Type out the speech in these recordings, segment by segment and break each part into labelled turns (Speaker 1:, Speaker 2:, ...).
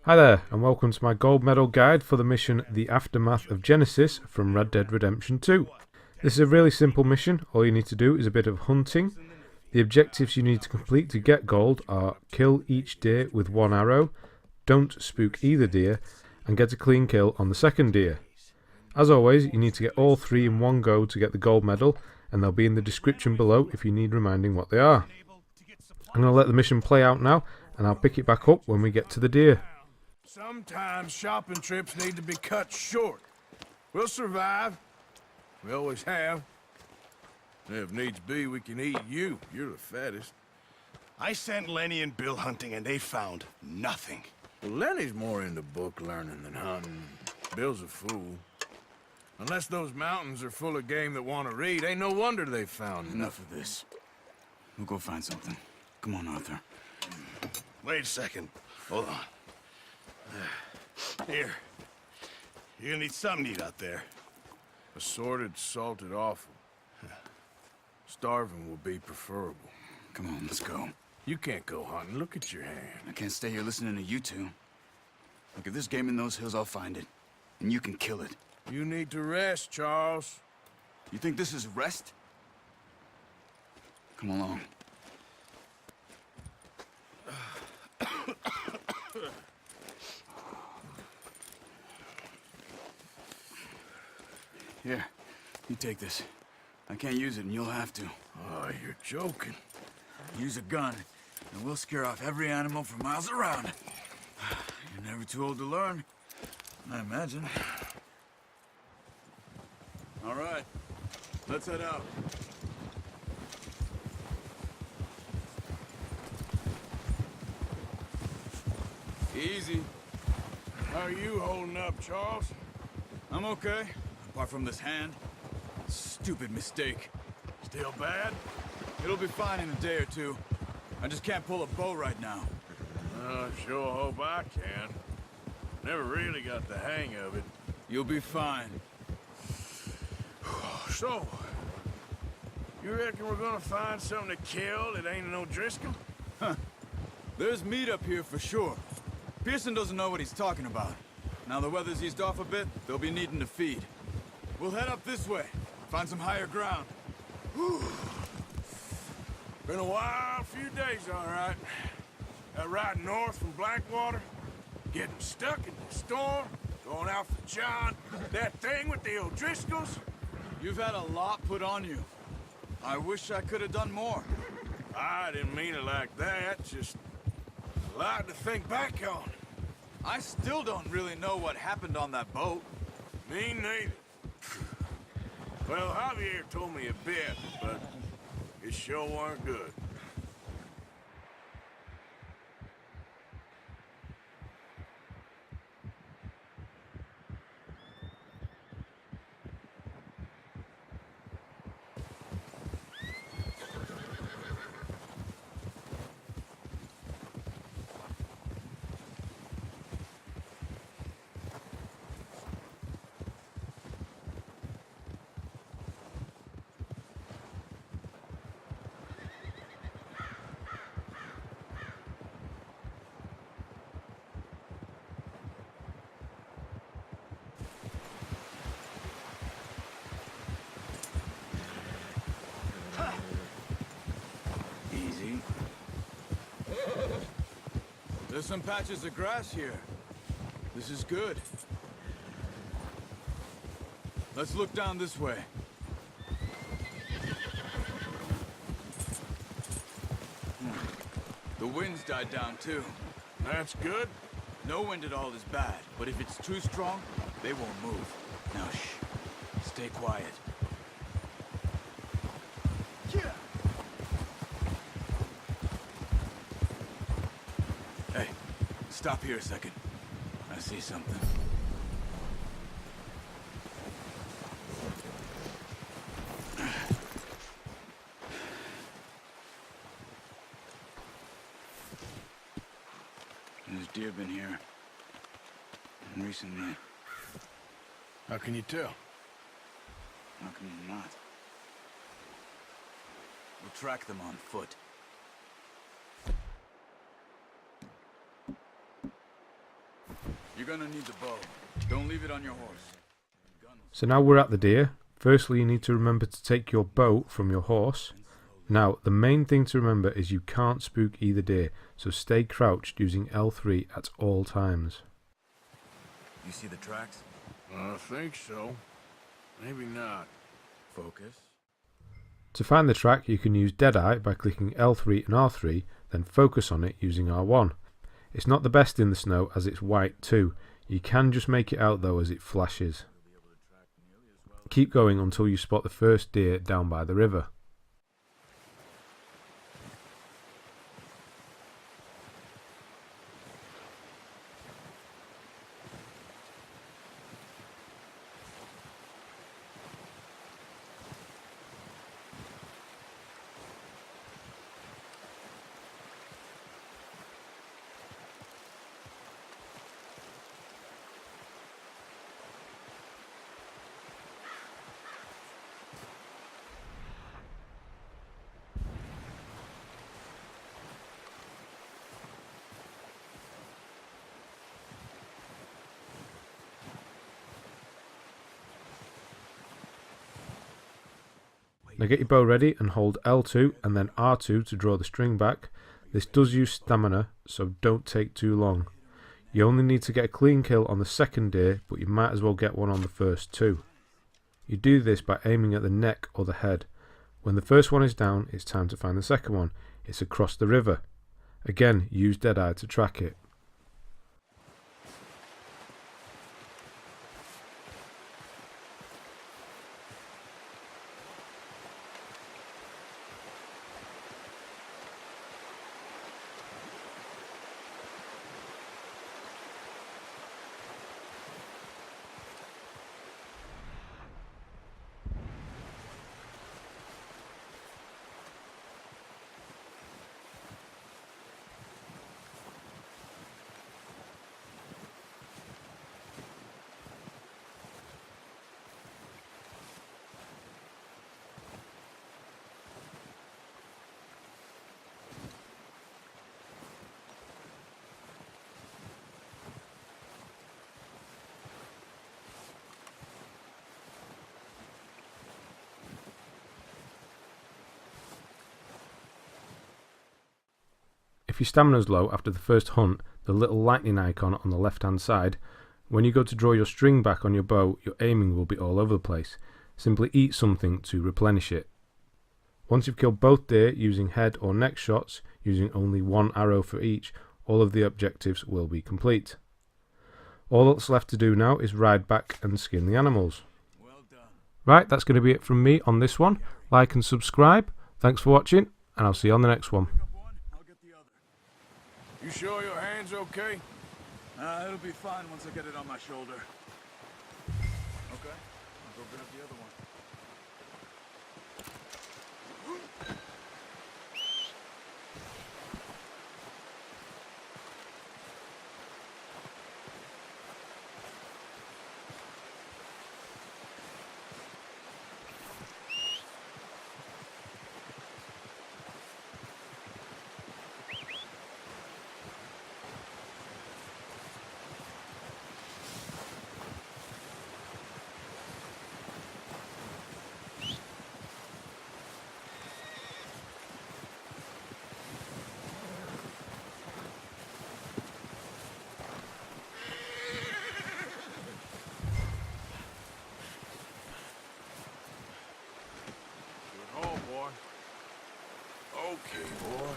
Speaker 1: Hi there, and welcome to my gold medal guide for the mission The Aftermath of Genesis from Red Dead Redemption 2. This is a really simple mission. All you need to do is a bit of hunting. The objectives you need to complete to get gold are kill each deer with one arrow, don't spook either deer, and get a clean kill on the second deer. As always, you need to get all three in one go to get the gold medal, and they'll be in the description below if you need reminding what they are. I'm going to let the mission play out now, and I'll pick it back up when we get to the deer.
Speaker 2: Sometimes shopping trips need to be cut short. We'll survive. We always have. And if needs be, we can eat you. You're the fattest.
Speaker 3: I sent Lenny and Bill hunting, and they found nothing.
Speaker 2: Well, Lenny's more into book learning than hunting. Bill's a fool. Unless those mountains are full of game that want to read, ain't no wonder they found
Speaker 4: Enough of this. We'll go find something. Come on, Arthur.
Speaker 3: Wait a second. Hold on. Here. You're gonna need something to eat out there.
Speaker 2: Assorted, salted offal. Starving will be preferable.
Speaker 4: Come on, let's go.
Speaker 2: You can't go hunting. Look at your hand.
Speaker 4: I can't stay here listening to you two. Look, if there's game in those hills, I'll find it. And you can kill it.
Speaker 2: You need to rest, Charles.
Speaker 4: You think this is rest? Come along. Here, you take this. I can't use it, and you'll have to.
Speaker 2: Oh, you're joking.
Speaker 4: Use a gun, and we'll scare off every animal for miles around. You're never too old to learn, I imagine. All right, let's head out. Easy.
Speaker 2: How are you holding up, Charles?
Speaker 4: I'm okay, apart from this hand. Stupid mistake.
Speaker 2: Still bad?
Speaker 4: It'll be fine in a day or two. I just can't pull a bow right now.
Speaker 2: Sure hope I can. Never really got the hang of it.
Speaker 4: You'll be fine.
Speaker 2: So, you reckon we're gonna find something to kill that ain't no Driscoll?
Speaker 4: There's meat up here for sure. Pearson doesn't know what he's talking about. Now the weather's eased off a bit, they'll be needing to feed. We'll head up this way, find some higher ground.
Speaker 2: Been a wild few days, all right. That ride north from Blackwater, getting stuck in the storm, going out for John, that thing with the O'Driscolls.
Speaker 4: You've had a lot put on you. I wish I could have done more.
Speaker 2: I didn't mean it like that, just a lot to think back on.
Speaker 4: I still don't really know what happened on that boat.
Speaker 2: Me neither. Well, Javier told me a bit, but it sure weren't good.
Speaker 4: Easy. There's some patches of grass here. This is good. Let's look down this way. The wind's died down too.
Speaker 2: That's good.
Speaker 4: No wind at all is bad, but if it's too strong, they won't move. Now shh. Stay quiet. Hey, stop here a second. I see something. There's deer been here. Recently.
Speaker 2: How can you tell?
Speaker 4: How can you not? We'll track them on foot. You're gonna need the bow. Don't leave it on your horse.
Speaker 1: So now we're at the deer. Firstly, you need to remember to take your bow from your horse. Now, the main thing to remember is you can't spook either deer, so stay crouched using L3 at all times.
Speaker 4: You see the tracks?
Speaker 2: I think so. Maybe not.
Speaker 4: Focus.
Speaker 1: To find the track, you can use Deadeye by clicking L3 and R3, then focus on it using R1. It's not the best in the snow as it's white too. You can just make it out though as it flashes. Keep going until you spot the first deer down by the river. Now get your bow ready and hold L2 and then R2 to draw the string back. This does use stamina, so don't take too long. You only need to get a clean kill on the second deer, but you might as well get one on the first two. You do this by aiming at the neck or the head. When the first one is down, it's time to find the second one. It's across the river. Again, use Deadeye to track it. If your stamina is low after the first hunt, the little lightning icon on the left hand side, when you go to draw your string back on your bow, your aiming will be all over the place. Simply eat something to replenish it. Once you've killed both deer using head or neck shots, using only one arrow for each, all of the objectives will be complete. All that's left to do now is ride back and skin the animals. Right, that's going to be it from me on this one. Like and subscribe. Thanks for watching, and I'll see you on the next one.
Speaker 2: You sure your hand's okay?
Speaker 4: It'll be fine once I get it on my shoulder. Okay, I'll go grab the other one.
Speaker 2: Okay, boy.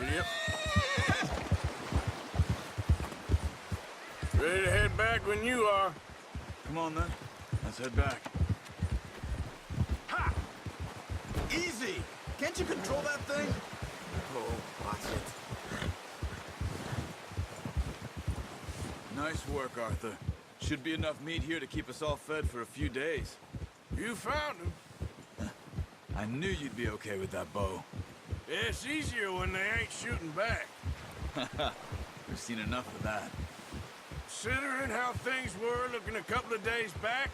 Speaker 2: Yep. Ready to head back when you are.
Speaker 4: Come on then, let's head back. Ha! Easy! Can't you control that thing? Oh, watch it. Nice work, Arthur. Should be enough meat here to keep us all fed for a few days.
Speaker 2: You found him.
Speaker 4: I knew you'd be okay with that bow.
Speaker 2: Yeah, it's easier when they ain't shooting back.
Speaker 4: We've seen enough of that.
Speaker 2: Considering how things were looking a couple of days back,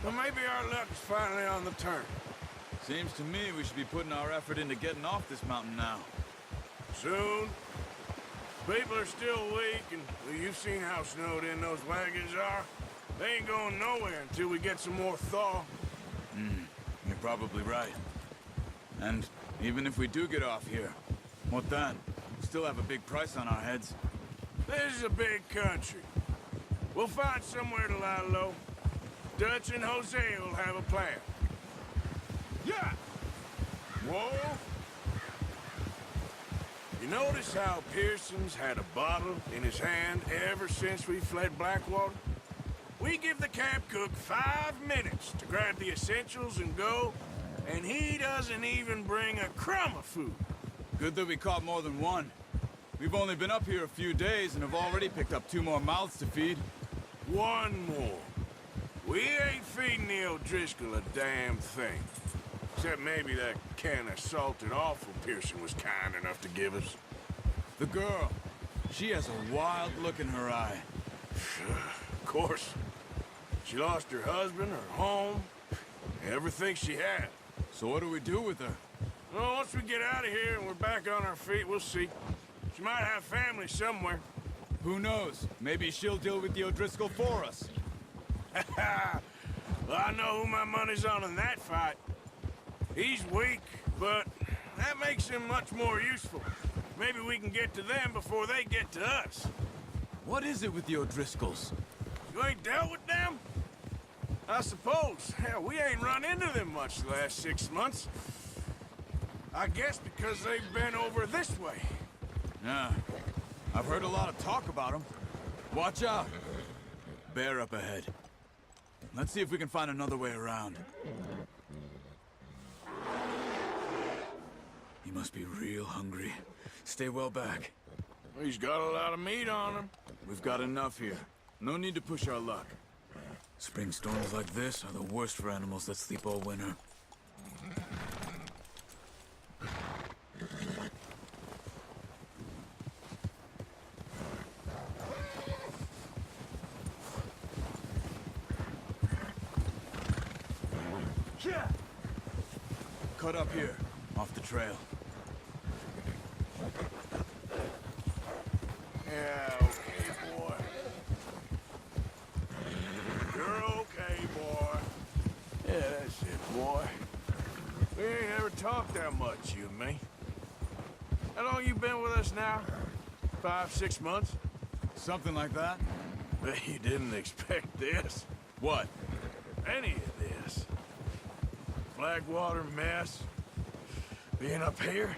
Speaker 2: well, maybe our luck's finally on the turn.
Speaker 4: Seems to me we should be putting our effort into getting off this mountain now.
Speaker 2: Soon. People are still weak, and well, you've seen how snowed in those wagons are. They ain't going nowhere until we get some more thaw.
Speaker 4: You're probably right. And even if we do get off here, what then? We still have a big price on our heads.
Speaker 2: This is a big country. We'll find somewhere to lie low. Dutch and Hosea will have a plan. Yeah! Whoa! You notice how Pearson's had a bottle in his hand ever since we fled Blackwater? We give the camp cook 5 minutes to grab the essentials and go, and he doesn't even bring a crumb of food.
Speaker 4: Good that we caught more than one. We've only been up here a few days and have already picked up 2 more mouths to feed.
Speaker 2: 1 more. We ain't feeding the O'Driscoll a damn thing. Except maybe that can of salted offal Pearson was kind enough to give us.
Speaker 4: The girl. She has a wild look in her eye.
Speaker 2: Of course. She lost her husband, her home, everything she had.
Speaker 4: So what do we do with her?
Speaker 2: Well, once we get out of here and we're back on our feet, we'll see. She might have family somewhere.
Speaker 4: Who knows? Maybe she'll deal with the O'Driscoll for us.
Speaker 2: Well, I know who my money's on in that fight. He's weak, but that makes him much more useful. Maybe we can get to them before they get to us.
Speaker 4: What is it with the O'Driscolls?
Speaker 2: You ain't dealt with them? I suppose. Hell, we ain't run into them much the last 6 months. I guess because they've been over this way.
Speaker 4: Yeah. I've heard a lot of talk about them. Watch out. Bear up ahead. Let's see if we can find another way around. He must be real hungry. Stay well back.
Speaker 2: He's got a lot of meat on him.
Speaker 4: We've got enough here. No need to push our luck. Spring storms like this are the worst for animals that sleep all winter. Cut up here, off the trail.
Speaker 2: Yeah, okay, boy. You're okay, boy. Yeah, that's it, boy. We ain't ever talked that much, you and me. How long you been with us now? 5, 6 months?
Speaker 4: Something like that?
Speaker 2: Bet you didn't expect this.
Speaker 4: What?
Speaker 2: Any of this. Blackwater mess. Being up here?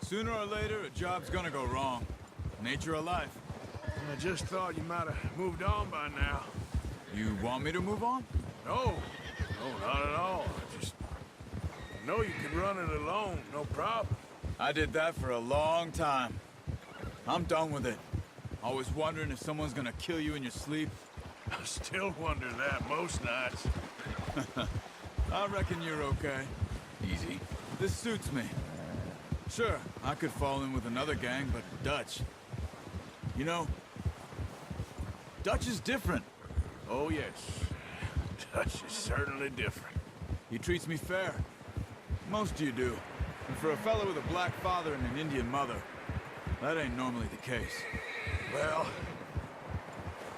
Speaker 4: Sooner or later, a job's gonna go wrong. Nature of life.
Speaker 2: I just thought you might have moved on by now.
Speaker 4: You want me to move on?
Speaker 2: No. No, not at all. I know you could run it alone, no problem.
Speaker 4: I did that for a long time. I'm done with it. Always wondering if someone's gonna kill you in your sleep.
Speaker 2: I still wonder that most nights.
Speaker 4: I reckon you're okay. Easy. This suits me. Sure, I could fall in with another gang, but Dutch... You know, Dutch is different.
Speaker 2: Oh, yes. Dutch is certainly different.
Speaker 4: He treats me fair. Most of you do. And for a fellow with a black father and an Indian mother, that ain't normally the case.
Speaker 2: Well,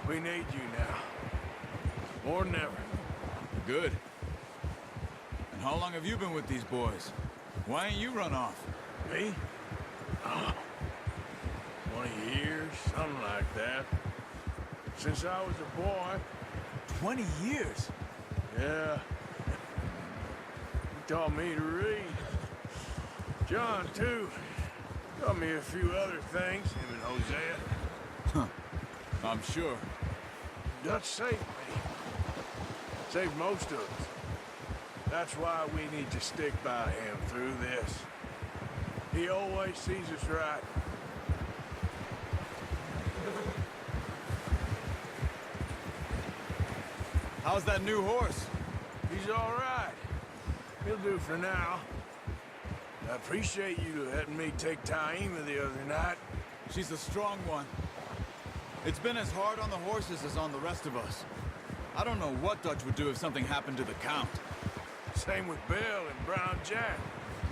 Speaker 2: we need you now. More than ever.
Speaker 4: Good. And how long have you been with these boys? Why ain't you run off?
Speaker 2: Me? Oh, 20 years, something like that. Since I was a boy.
Speaker 4: 20 years?
Speaker 2: Yeah. He taught me to read. John, too. Taught me a few other things, him and Hosea.
Speaker 4: Huh. I'm sure.
Speaker 2: Dutch saved me. Saved most of us. That's why we need to stick by him through this. He always sees us right.
Speaker 4: How's that new horse?
Speaker 2: He's all right. He'll do for now. I appreciate you letting me take Taima the other night.
Speaker 4: She's a strong one. It's been as hard on the horses as on the rest of us. I don't know what Dutch would do if something happened to the Count.
Speaker 2: Same with Bill and Brown Jack.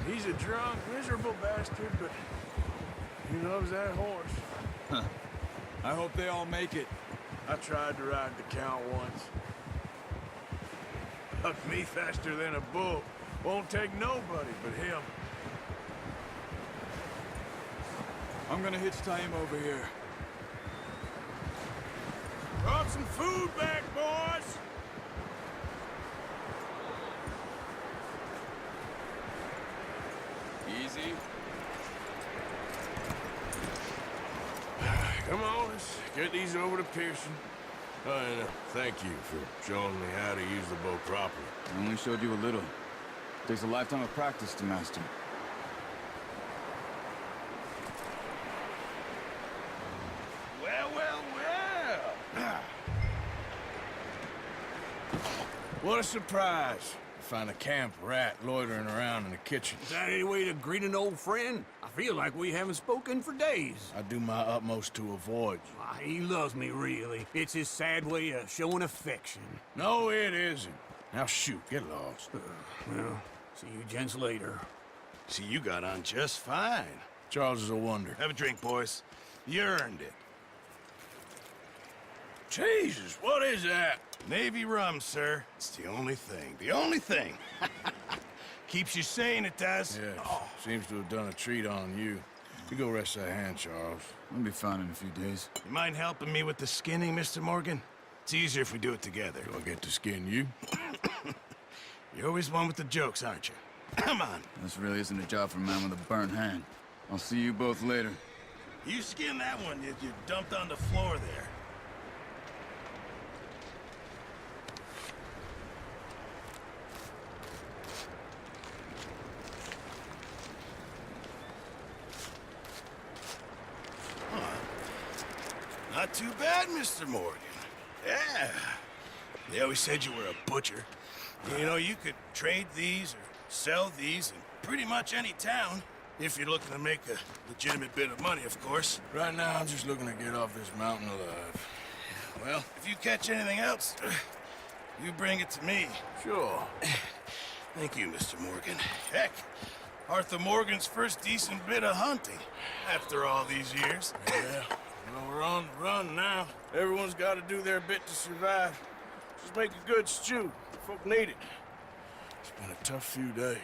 Speaker 2: He's a drunk, miserable bastard, but He loves that horse.
Speaker 4: I hope they all make it.
Speaker 2: I tried to ride the Count once. Hucked me faster than a bull. Won't take nobody but him.
Speaker 4: I'm gonna hitch tie him over here.
Speaker 2: Brought some food back, boys!
Speaker 4: Easy.
Speaker 2: Come on, let's get these over to Pearson. And thank you for showing me how to use the bow properly.
Speaker 4: I only showed you a little. Takes a lifetime of practice to master.
Speaker 2: Well, well, well! What a surprise. Find a camp rat loitering around in the kitchen.
Speaker 5: Is that any way to greet an old friend? I feel like we haven't spoken for days.
Speaker 2: I do my utmost to avoid you.
Speaker 5: Why, he loves me, really. It's his sad way of showing affection.
Speaker 2: No, it isn't. Now shoot, get lost.
Speaker 5: Well, see you gents later.
Speaker 3: See, you got on just fine.
Speaker 2: Charles is a wonder.
Speaker 3: Have a drink, boys. You earned it.
Speaker 2: Jesus, what is that?
Speaker 3: Navy rum, sir. It's the only thing. The only thing. Keeps you sane, it does.
Speaker 2: Yes, seems to have done a treat on you. You go rest that hand, Charles.
Speaker 4: I'll be fine in a few days.
Speaker 3: You mind helping me with the skinning, Mr. Morgan? It's easier if we do it together.
Speaker 2: Do I get to skin you?
Speaker 3: You're always one with the jokes, aren't you? Come on.
Speaker 4: This really isn't a job for a man with a burnt hand. I'll see you both later.
Speaker 3: You skin that one you dumped on the floor there. Not too bad, Mr. Morgan. Yeah. They always said you were a butcher. You know, you could trade these or sell these in pretty much any town. If you're looking to make a legitimate bit of money, of course.
Speaker 2: Right now, I'm just looking to get off this mountain alive.
Speaker 3: Well, if you catch anything else, you bring it to me.
Speaker 2: Sure.
Speaker 3: Thank you, Mr. Morgan. Heck, Arthur Morgan's first decent bit of hunting after all these years.
Speaker 2: Yeah. Well, we're on the run now. Everyone's got to do their bit to survive. Just make a good stew. Folk need it. It's been a tough few days.